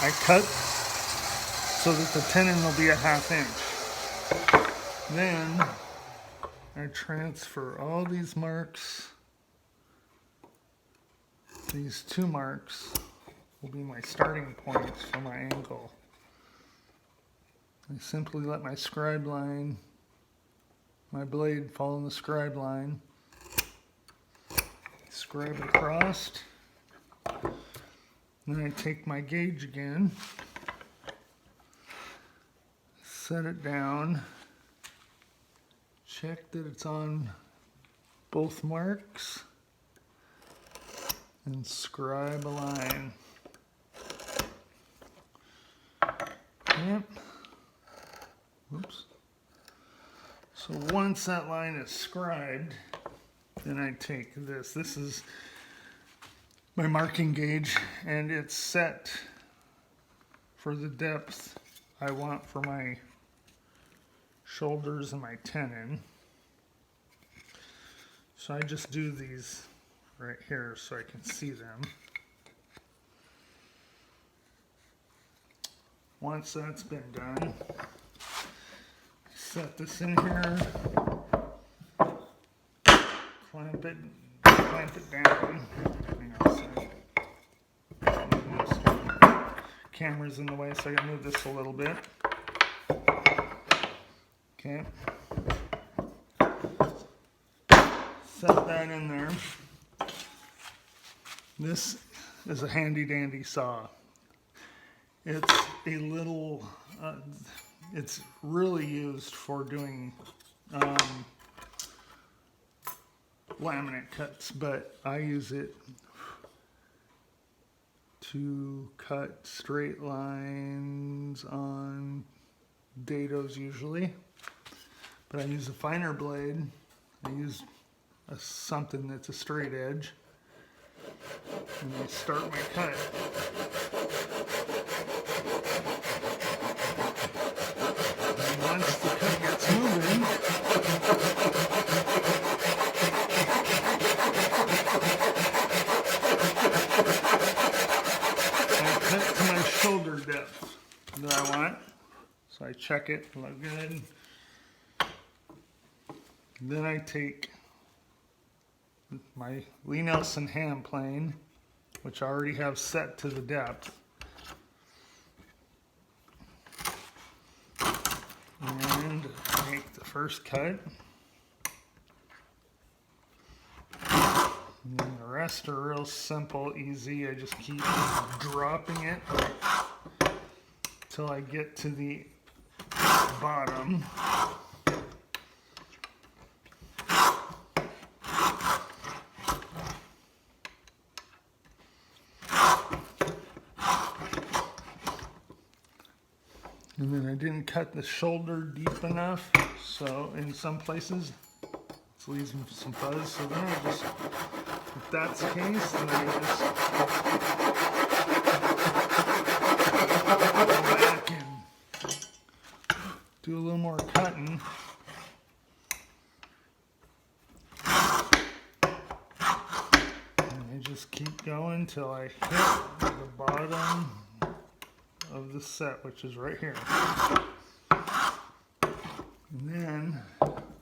I cut so that the tenon will be a 1/2 inch. Then I transfer all these marks. These 2 marks will be my starting points for my angle. I simply let my scribe line, my blade fall in the scribe line, scribe across, then I take my gauge again, set it down, check that it's on both marks, and scribe a line. Yep. Oops. So once that line is scribed, then I take this. This is my marking gauge, and it's set for the depth I want for my shoulders and my tenon. So I just do these right here so I can see them. Once that's been done, set this in here, clamp it down. Camera's in the way, so I gotta move this a little bit. Okay. Set that in there. This is a handy dandy saw. It's a little, it's really used for doing laminate cuts, but I use it to cut straight lines on dados usually. But I use a finer blade. I use something that's a straight edge. And I start my cut. And once the cut gets moving, I cut to my shoulder depth that I want. So I check it, look good. Then I take my Lee Nelson hand plane, which I already have set to the depth, and make the first cut, and then the rest are real simple, easy. I just keep dropping it till I get to the bottom. And then I didn't cut the shoulder deep enough, so in some places it's leaving some fuzz. So then I just, if that's the case, then I just go back and do a little more cutting. And I just keep going till I hit the bottom of the set, which is right here. And then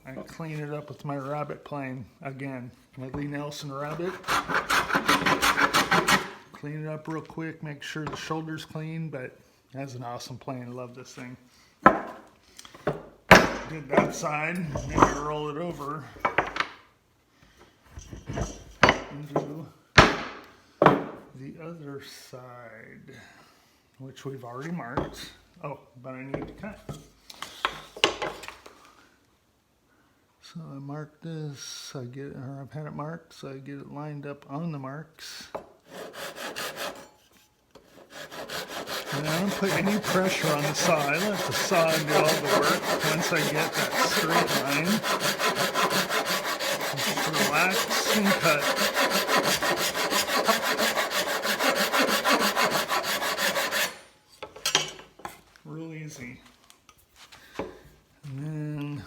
I clean it up with my rabbit plane again, my Lee Nelson rabbit. Clean it up real quick, make sure the shoulder's clean, but that's an awesome plane. I love this thing. Did that side, then I roll it over and do the other side, which we've already marked. Oh, but I need to cut. So I marked this, I get it, or I've had it marked, so I get it lined up on the marks. And I don't put any pressure on the saw. I let the saw do all the work. Once I get that straight line, just relax and cut. Real easy. And then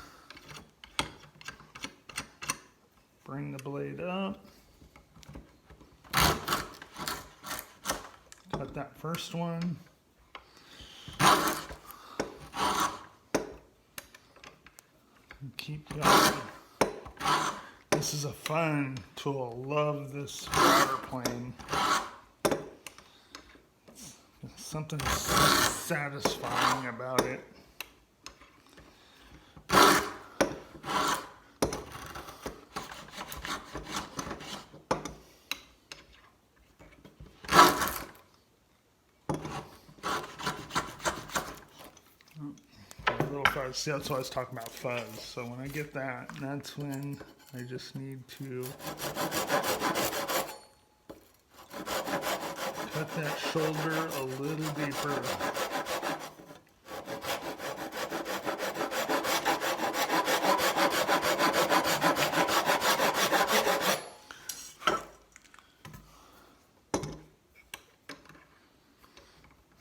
bring the blade up. Cut that first one. keep going. This is a fun tool. Love this router plane. There's something satisfying about it. A little fuzz. See, that's why I was talking about fuzz. So when I get that, that's when I just need to cut that shoulder a little deeper.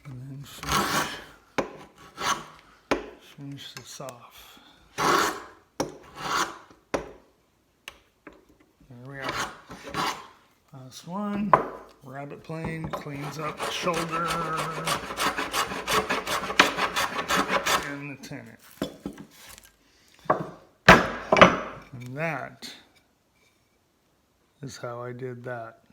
And then finish this off. There we are. Last one. Rabbit plane cleans up the shoulder and the tenon. And that is how I did that.